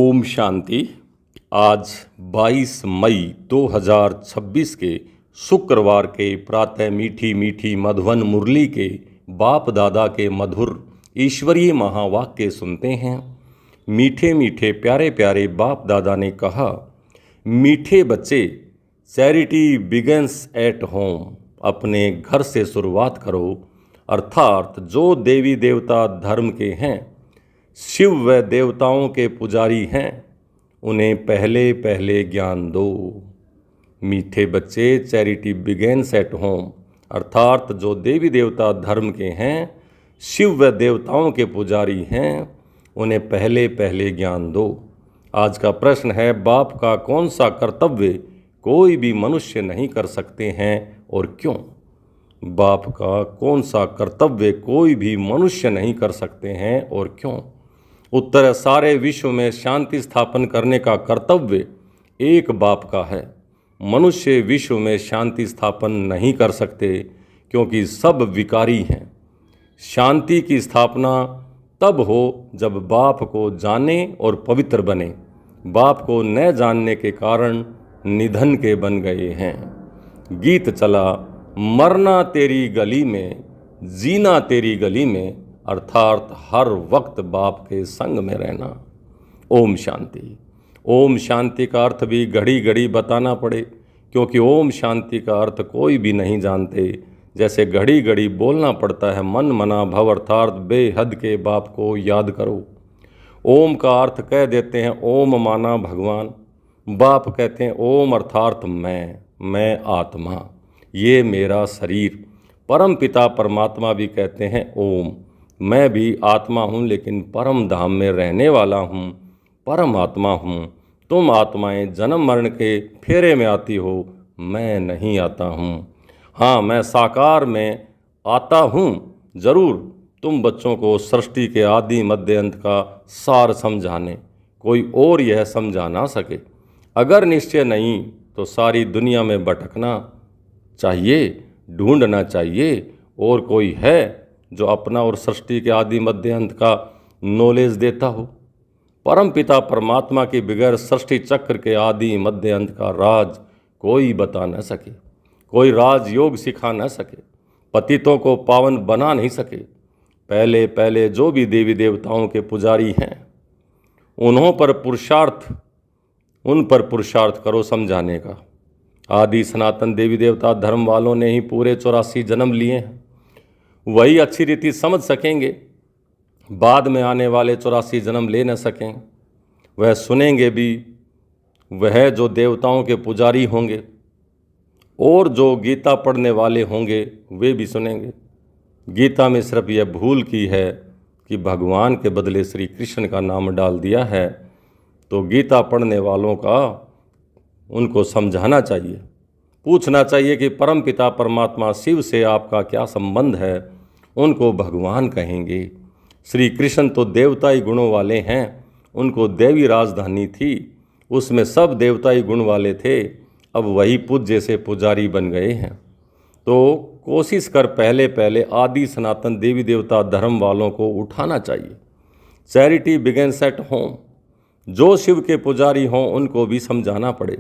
ओम शांति। आज 22 मई 2026 के शुक्रवार के प्रातः मीठी मीठी मधुवन मुरली के बाप दादा के मधुर ईश्वरीय महावाक्य सुनते हैं। मीठे मीठे प्यारे प्यारे बाप दादा ने कहा, मीठे बच्चे, चैरिटी बिगन्स एट होम। अपने घर से शुरुआत करो, अर्थात जो देवी देवता धर्म के हैं, शिव व देवताओं के पुजारी हैं, उन्हें पहले पहले ज्ञान दो। मीठे बच्चे, चैरिटी बिगेन्स एट होम, अर्थात जो देवी देवता धर्म के हैं, शिव व देवताओं के पुजारी हैं, उन्हें पहले पहले ज्ञान दो। आज का प्रश्न है, बाप का कौन सा कर्तव्य कोई भी मनुष्य नहीं कर सकते हैं और क्यों? बाप का कौन सा कर्तव्य कोई भी मनुष्य नहीं कर सकते हैं और क्यों? उत्तर है, सारे विश्व में शांति स्थापन करने का कर्तव्य एक बाप का है। मनुष्य विश्व में शांति स्थापन नहीं कर सकते क्योंकि सब विकारी हैं। शांति की स्थापना तब हो जब बाप को जाने और पवित्र बने। बाप को न जानने के कारण निधन के बन गए हैं। गीत चला, मरना तेरी गली में, जीना तेरी गली में, अर्थात हर वक्त बाप के संग में रहना। ओम शांति। ओम शांति का अर्थ भी घड़ी घड़ी बताना पड़े, क्योंकि ओम शांति का अर्थ कोई भी नहीं जानते। जैसे घड़ी घड़ी बोलना पड़ता है, मन मना भव, अर्थात बेहद के बाप को याद करो। ओम का अर्थ कह देते हैं, ओम माना भगवान। बाप कहते हैं ओम अर्थात मैं आत्मा, ये मेरा शरीर। परम पिता परमात्मा भी कहते हैं ओम, मैं भी आत्मा हूँ, लेकिन परम धाम में रहने वाला हूँ, परम आत्मा हूँ। तुम आत्माएं जन्म मरण के फेरे में आती हो, मैं नहीं आता हूँ। हाँ, मैं साकार में आता हूँ ज़रूर, तुम बच्चों को सृष्टि के आदि मध्य अंत का सार समझाने। कोई और यह समझा ना सके। अगर निश्चय नहीं तो सारी दुनिया में भटकना चाहिए, ढूंढना चाहिए। और कोई है जो अपना और सृष्टि के आदि मध्य अंत का नॉलेज देता हो? परम पिता परमात्मा के बगैर सृष्टि चक्र के आदि मध्य अंत का राज कोई बता न सके, कोई राजयोग सिखा न सके, पतितों को पावन बना नहीं सके। पहले पहले जो भी देवी देवताओं के पुजारी हैं, उन पर पुरुषार्थ करो समझाने का। आदि सनातन देवी देवता धर्म वालों ने ही पूरे 84 जन्म लिए हैं, वही अच्छी रीति समझ सकेंगे। बाद में आने वाले 84 जन्म ले न सकें, वह सुनेंगे भी। वह जो देवताओं के पुजारी होंगे और जो गीता पढ़ने वाले होंगे, वे भी सुनेंगे। गीता में सिर्फ यह भूल की है कि भगवान के बदले श्री कृष्ण का नाम डाल दिया है। तो गीता पढ़ने वालों का उनको समझाना चाहिए, पूछना चाहिए कि परम पिता परमात्मा शिव से आपका क्या संबंध है। उनको भगवान कहेंगे। श्री कृष्ण तो देवताई गुणों वाले हैं, उनको देवी राजधानी थी, उसमें सब देवताई गुण वाले थे। अब वही पूज्य से पुजारी बन गए हैं। तो कोशिश कर पहले पहले आदि सनातन देवी देवता धर्म वालों को उठाना चाहिए। Charity begins at home. जो शिव के पुजारी हों उनको भी समझाना पड़े।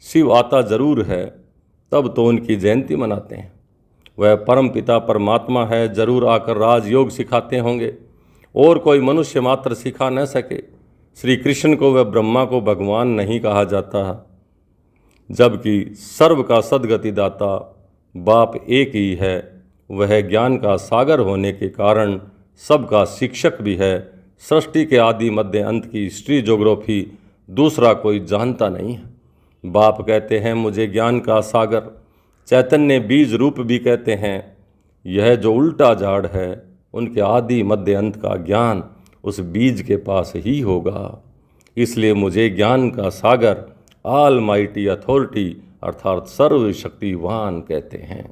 शिव आता ज़रूर है, तब तो उनकी जयंती मनाते हैं। वह परम पिता परमात्मा है, ज़रूर आकर राजयोग सिखाते होंगे, और कोई मनुष्य मात्र सिखा न सके। श्री कृष्ण को वह ब्रह्मा को भगवान नहीं कहा जाता, जबकि सर्व का सद्गति दाता बाप एक ही है। वह ज्ञान का सागर होने के कारण सबका शिक्षक भी है। सृष्टि के आदि मध्य अंत की हिस्ट्री ज्योग्राफी दूसरा कोई जानता नहीं है। बाप कहते हैं मुझे ज्ञान का सागर, चैतन्य बीज रूप भी कहते हैं। यह जो उल्टा झाड़ है, उनके आदि मध्य अंत का ज्ञान उस बीज के पास ही होगा। इसलिए मुझे ज्ञान का सागर, ऑलमाइटी अथॉरिटी अर्थात सर्वशक्तिवान कहते हैं।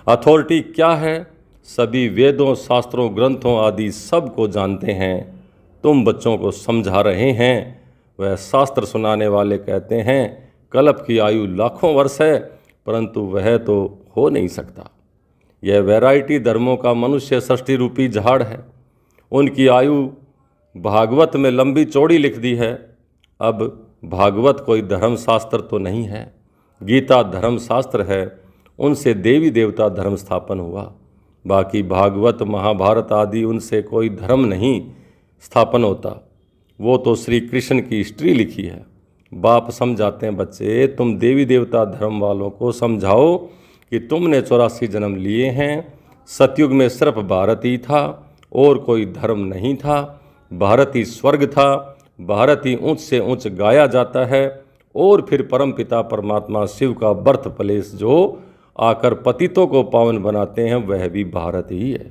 अथॉरिटी क्या है? सभी वेदों, शास्त्रों, ग्रंथों आदि सब को जानते हैं। तुम बच्चों को समझा रहे हैं। वह शास्त्र सुनाने वाले कहते हैं कल्प की आयु लाखों वर्ष है, परंतु वह तो हो नहीं सकता। यह वैरायटी धर्मों का मनुष्य सृष्टि रूपी झाड़ है। उनकी आयु भागवत में लंबी चौड़ी लिख दी है, अब भागवत कोई धर्मशास्त्र तो नहीं है, गीता धर्मशास्त्र है, उनसे देवी देवता धर्म स्थापन हुआ। बाकी भागवत महाभारत आदि उनसे कोई धर्म नहीं स्थापन होता, वो तो श्री कृष्ण की हिस्ट्री लिखी है। बाप समझाते हैं, बच्चे तुम देवी देवता धर्म वालों को समझाओ कि तुमने 84 जन्म लिए हैं। सतयुग में सिर्फ भारत ही था और कोई धर्म नहीं था। भारत ही स्वर्ग था, भारत ही ऊंच से ऊंच गाया जाता है। और फिर परमपिता परमात्मा शिव का बर्थ प्लेस जो आकर पतितों को पावन बनाते हैं वह भी भारत ही है।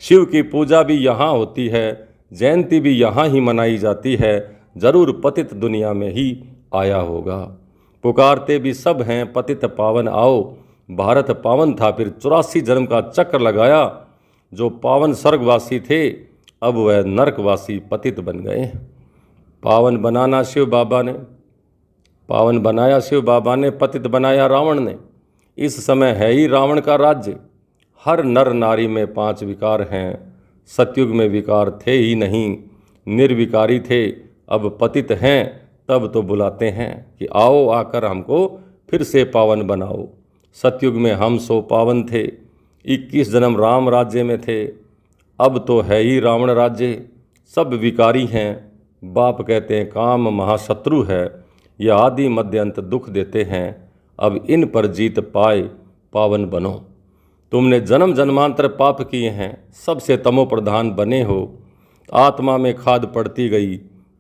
शिव की पूजा भी यहाँ होती है, जयंती भी यहाँ ही मनाई जाती है। जरूर पतित दुनिया में ही आया होगा। पुकारते भी सब हैं पतित पावन आओ। भारत पावन था, फिर 84 जन्म का चक्र लगाया। जो पावन स्वर्गवासी थे अब वह नरकवासी पतित बन गए। पावन बनाना शिव बाबा ने, पावन बनाया शिव बाबा ने, पतित बनाया रावण ने। इस समय है ही रावण का राज्य। हर नर नारी में 5 विकार हैं। सतयुग में विकार थे ही नहीं, निर्विकारी थे। अब पतित हैं तब तो बुलाते हैं कि आओ आकर हमको फिर से पावन बनाओ। सतयुग में हम 100 पावन थे, 21 जन्म राम राज्य में थे। अब तो है ही रावण राज्य, सब विकारी हैं। बाप कहते हैं काम महाशत्रु है, यह आदि मध्य अंत दुख देते हैं। अब इन पर जीत पाए पावन बनो। तुमने जन्म जन्मांतर पाप किए हैं, सबसे तमो प्रधान बने हो। आत्मा में खाद पड़ती गई।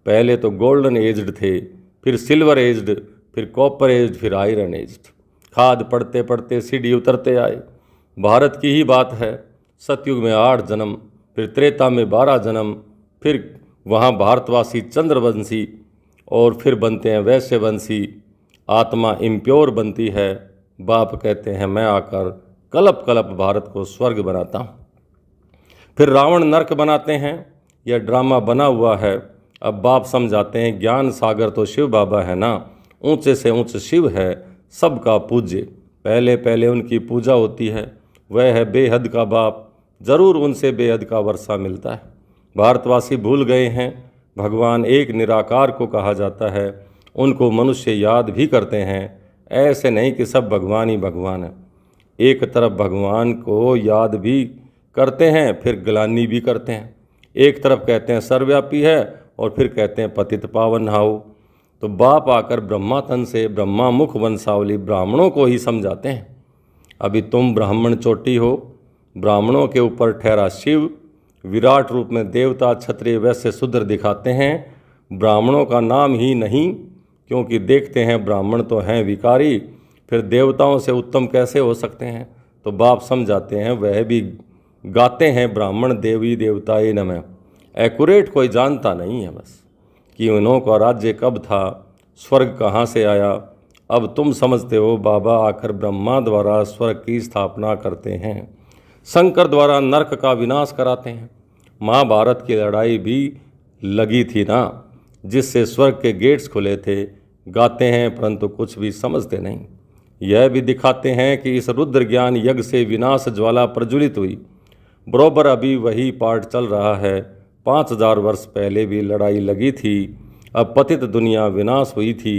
पहले तो गोल्डन एज्ड थे, फिर सिल्वर एज्ड, फिर कॉपर एज्ड, फिर आयरन एज्ड। खाद पड़ते पड़ते सीढ़ी उतरते आए। भारत की ही बात है। सतयुग में 8 जन्म, फिर त्रेता में 12 जन्म, फिर वहाँ भारतवासी चंद्रवंशी और फिर बनते हैं वैश्यवंशी। आत्मा इम्प्योर बनती है। बाप कहते हैं मैं आकर कलप कलप भारत को स्वर्ग बनाता हूँ। फिर रावण नरक बनाते हैं। यह ड्रामा बना हुआ है। अब बाप समझाते हैं ज्ञान सागर तो शिव बाबा है ना, ऊंचे से ऊंच शिव है, सबका पूज्य। पहले पहले उनकी पूजा होती है। वह है बेहद का बाप, जरूर उनसे बेहद का वर्षा मिलता है। भारतवासी भूल गए हैं भगवान एक निराकार को कहा जाता है। उनको मनुष्य याद भी करते हैं, ऐसे नहीं कि सब भगवान ही भगवान है। एक तरफ भगवान को याद भी करते हैं, फिर ग्लानि भी करते हैं। एक तरफ कहते हैं सर्वव्यापी है और फिर कहते हैं पतित पावन हाउ। तो बाप आकर ब्रह्मा तन से ब्रह्मा मुख वंशावली ब्राह्मणों को ही समझाते हैं। अभी तुम ब्राह्मण चोटी हो, ब्राह्मणों के ऊपर ठहरा शिव विराट रूप में देवता क्षत्रिय वैश्य शूद्र दिखाते हैं। ब्राह्मणों का नाम ही नहीं, क्योंकि देखते हैं ब्राह्मण तो हैं विकारी, फिर देवताओं से उत्तम कैसे हो सकते हैं। तो बाप समझाते हैं वह भी गाते हैं ब्राह्मण देवी देवताए नमः। एक्यूरेट कोई जानता नहीं है बस कि उन्हों का राज्य कब था, स्वर्ग कहाँ से आया। अब तुम समझते हो बाबा आकर ब्रह्मा द्वारा स्वर्ग की स्थापना करते हैं, शंकर द्वारा नरक का विनाश कराते हैं। महाभारत की लड़ाई भी लगी थी ना, जिससे स्वर्ग के गेट्स खुले थे। गाते हैं परंतु कुछ भी समझते नहीं। यह भी दिखाते हैं कि इस रुद्र ज्ञान यज्ञ से विनाश ज्वाला प्रज्वलित हुई। बरोबर अभी वही पार्ट चल रहा है। 5000 वर्ष पहले भी लड़ाई लगी थी। अब पतित दुनिया विनाश हुई थी।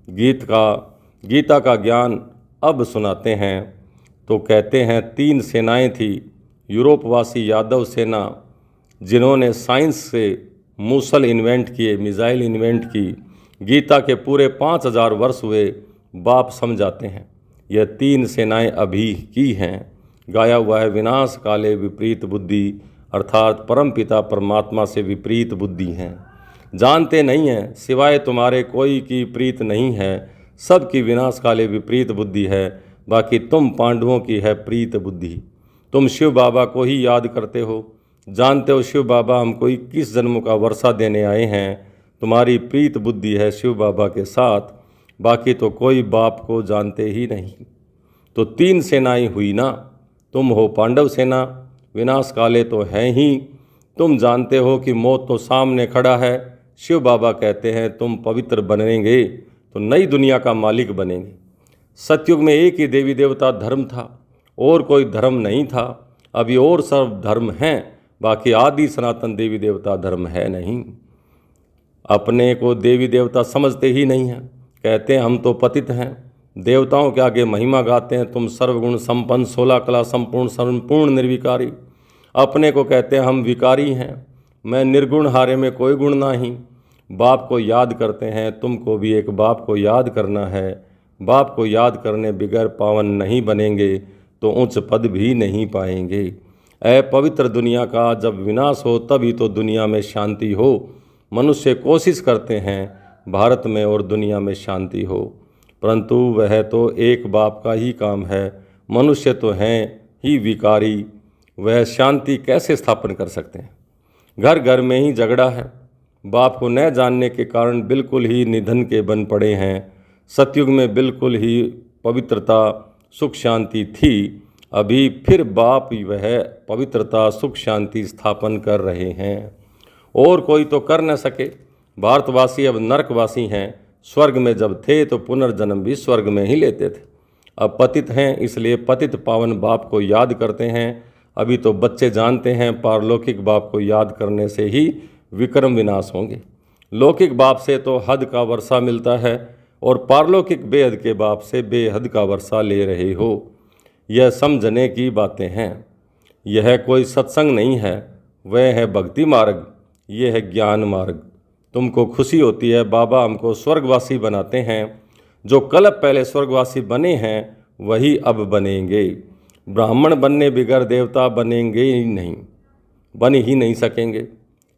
गीता का ज्ञान अब सुनाते हैं। तो कहते हैं 3 सेनाएं थी। यूरोपवासी यादव सेना जिन्होंने साइंस से मूसल इन्वेंट किए, मिसाइल इन्वेंट की। गीता के पूरे 5000 वर्ष हुए। बाप समझाते हैं यह 3 सेनाएं अभी की हैं। गाया हुआ है विनाश काले विपरीत बुद्धि, अर्थात परमपिता परमात्मा से विपरीत बुद्धि हैं। जानते नहीं हैं सिवाय तुम्हारे कोई की प्रीत नहीं है। सबकी विनाश काले विपरीत बुद्धि है, बाकी तुम पांडवों की है प्रीत बुद्धि। तुम शिव बाबा को ही याद करते हो। जानते हो शिव बाबा हमको 21 जन्मों का वर्षा देने आए हैं। तुम्हारी प्रीत बुद्धि है शिव बाबा के साथ, बाकी तो कोई बाप को जानते ही नहीं। तो 3 सेनाएं हुई ना, तुम हो पांडव सेना, विनाश काले तो हैं ही। तुम जानते हो कि मौत तो सामने खड़ा है। शिव बाबा कहते हैं तुम पवित्र बनेंगे तो नई दुनिया का मालिक बनेंगे। सतयुग में एक ही देवी देवता धर्म था और कोई धर्म नहीं था। अभी और सब धर्म हैं, बाकी आदि सनातन देवी देवता धर्म है नहीं। अपने को देवी देवता समझते ही नहीं हैं, कहते हैं हम तो पतित हैं। देवताओं के आगे महिमा गाते हैं, तुम सर्वगुण संपन्न 16 कला संपूर्ण निर्विकारी। अपने को कहते हैं हम विकारी हैं, मैं निर्गुण हारे में कोई गुण नहीं। बाप को याद करते हैं, तुमको भी एक बाप को याद करना है। बाप को याद करने बिगैर पावन नहीं बनेंगे तो उच्च पद भी नहीं पाएंगे। ऐ पवित्र दुनिया का जब विनाश हो तभी तो दुनिया में शांति हो। मनुष्य कोशिश करते हैं भारत में और दुनिया में शांति हो, परंतु वह तो एक बाप का ही काम है। मनुष्य तो हैं ही विकारी, वह शांति कैसे स्थापन कर सकते हैं। घर घर में ही झगड़ा है। बाप को न जानने के कारण बिल्कुल ही निधन के बन पड़े हैं। सतयुग में बिल्कुल ही पवित्रता सुख शांति थी, अभी फिर बाप वह पवित्रता सुख शांति स्थापन कर रहे हैं, और कोई तो कर न सके। भारतवासी अब नरकवासी हैं। स्वर्ग में जब थे तो पुनर्जन्म भी स्वर्ग में ही लेते थे। अब पतित हैं, इसलिए पतित पावन बाप को याद करते हैं। अभी तो बच्चे जानते हैं पारलौकिक बाप को याद करने से ही विक्रम विनाश होंगे। लौकिक बाप से तो हद का वर्षा मिलता है और पारलौकिक बेहद के बाप से बेहद का वर्षा ले रहे हो। यह समझने की बातें हैं। यह कोई सत्संग नहीं है, वह है भक्ति मार्ग, यह है ज्ञान मार्ग। तुमको खुशी होती है बाबा हमको स्वर्गवासी बनाते हैं। जो कल्प पहले स्वर्गवासी बने हैं वही अब बनेंगे। ब्राह्मण बनने बिगर देवता बनेंगे ही नहीं, बन ही नहीं सकेंगे।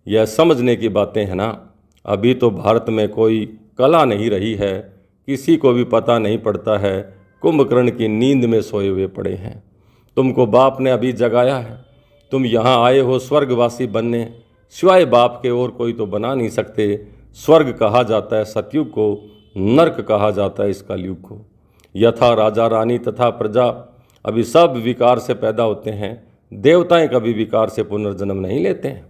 यह समझने की बातें हैं ना। अभी तो भारत में कोई कला नहीं रही है, किसी को भी पता नहीं पड़ता है। कुंभकर्ण की नींद में सोए हुए पड़े हैं। तुमको बाप ने अभी जगाया है। तुम यहाँ आए हो स्वर्गवासी बनने, सिवाय बाप के और कोई तो बना नहीं सकते। स्वर्ग कहा जाता है सतयुग को, नरक कहा जाता है इस कलयुग को। यथा राजा रानी तथा प्रजा अभी सब विकार से पैदा होते हैं। देवताएं कभी विकार से पुनर्जन्म नहीं लेते हैं।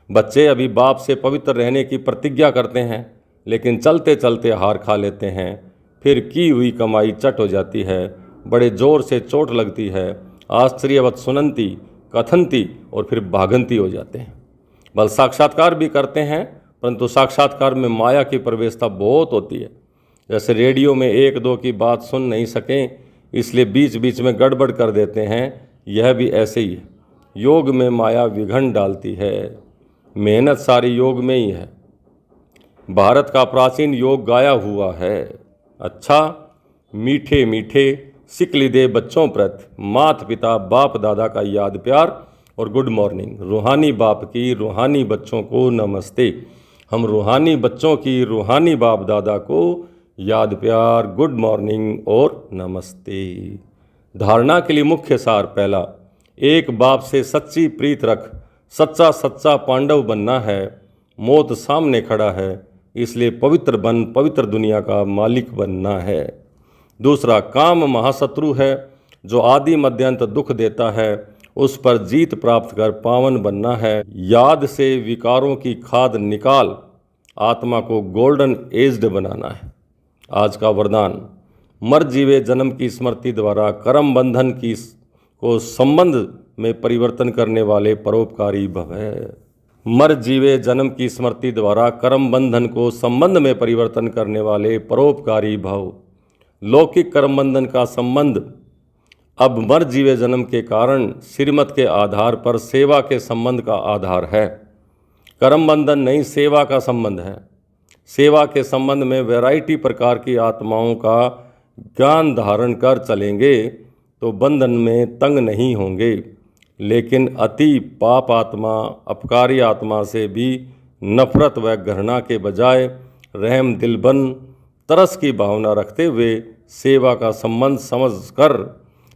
बच्चे अभी बाप से पवित्र रहने की प्रतिज्ञा करते हैं, लेकिन चलते चलते हार खा लेते हैं। फिर की हुई कमाई चट हो जाती है, बड़े जोर से चोट लगती है। आश्चर्यवत सुनंती कथनती और फिर भागंती हो जाते हैं। बल साक्षात्कार भी करते हैं, परंतु साक्षात्कार में माया की प्रवेशता बहुत होती है। जैसे रेडियो में एक दो की बात सुन नहीं सकें, इसलिए बीच बीच में गड़बड़ कर देते हैं। यह भी ऐसे ही है। योग में माया विघन डालती है। मेहनत सारी योग में ही है। भारत का प्राचीन योग गाया हुआ है। अच्छा, मीठे मीठे सिकली दे बच्चों प्रति माता पिता बाप दादा का याद प्यार और गुड मॉर्निंग। रूहानी बाप की रूहानी बच्चों को नमस्ते। हम रूहानी बच्चों की रूहानी बाप दादा को याद प्यार, गुड मॉर्निंग और नमस्ते। धारणा के लिए मुख्य सार पहला, एक बाप से सच्ची प्रीत रख। सच्चा सच्चा पांडव बनना है। मौत सामने खड़ा है, इसलिए पवित्र बन, पवित्र दुनिया का मालिक बनना है। दूसरा, काम महाशत्रु है जो आदि मध्यांत दुख देता है, उस पर जीत प्राप्त कर पावन बनना है। याद से विकारों की खाद निकाल, आत्मा को गोल्डन एज्ड बनाना है। आज का वरदान, मर जीवे जन्म की स्मृति द्वारा कर्म बंधन की को संबंध में परिवर्तन करने वाले परोपकारी भव है। मर जीवे जन्म की स्मृति द्वारा कर्म बंधन को संबंध में परिवर्तन करने वाले परोपकारी भव। लौकिक कर्म बंधन का संबंध अब मर जीवे जन्म के कारण श्रीमत के आधार पर सेवा के संबंध का आधार है। कर्म बंधन नहीं, सेवा का संबंध है। सेवा के संबंध में वैरायटी प्रकार की आत्माओं का ज्ञान धारण कर चलेंगे तो बंधन में तंग नहीं होंगे। लेकिन अति पाप आत्मा, अपकारी आत्मा से भी नफरत व घृणा के बजाय रहम दिल बन तरस की भावना रखते हुए सेवा का संबंध समझकर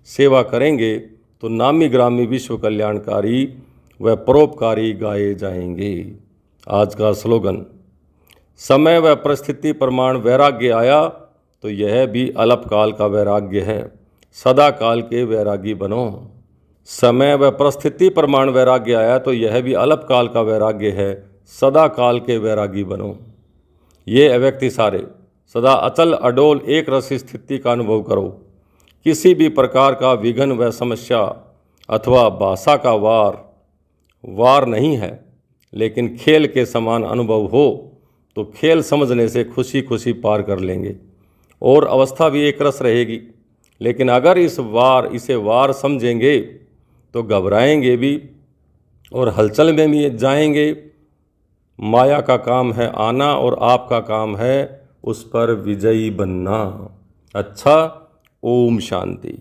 सेवा करेंगे तो नामी ग्रामी विश्व कल्याणकारी व परोपकारी गाए जाएंगे। आज का स्लोगन, समय व परिस्थिति प्रमाण वैराग्य आया तो यह भी अल्पकाल का वैराग्य है। सदा काल के वैरागी बनो। समय व परिस्थिति प्रमाण वैराग्य आया तो यह भी अल्पकाल का वैराग्य है। सदा काल के वैरागी बनो। ये अव्यक्ति सारे सदा अचल अडोल एक रस स्थिति का अनुभव करो। किसी भी प्रकार का विघ्न व समस्या अथवा भाषा का वार नहीं है, लेकिन खेल के समान अनुभव हो तो खेल समझने से खुशी खुशी पार कर लेंगे और अवस्था भी एक रस रहेगी। लेकिन अगर इसे वार समझेंगे तो घबराएंगे भी और हलचल में भी जाएंगे। माया का काम है आना और आपका काम है उस पर विजयी बनना। अच्छा, ओम शांति।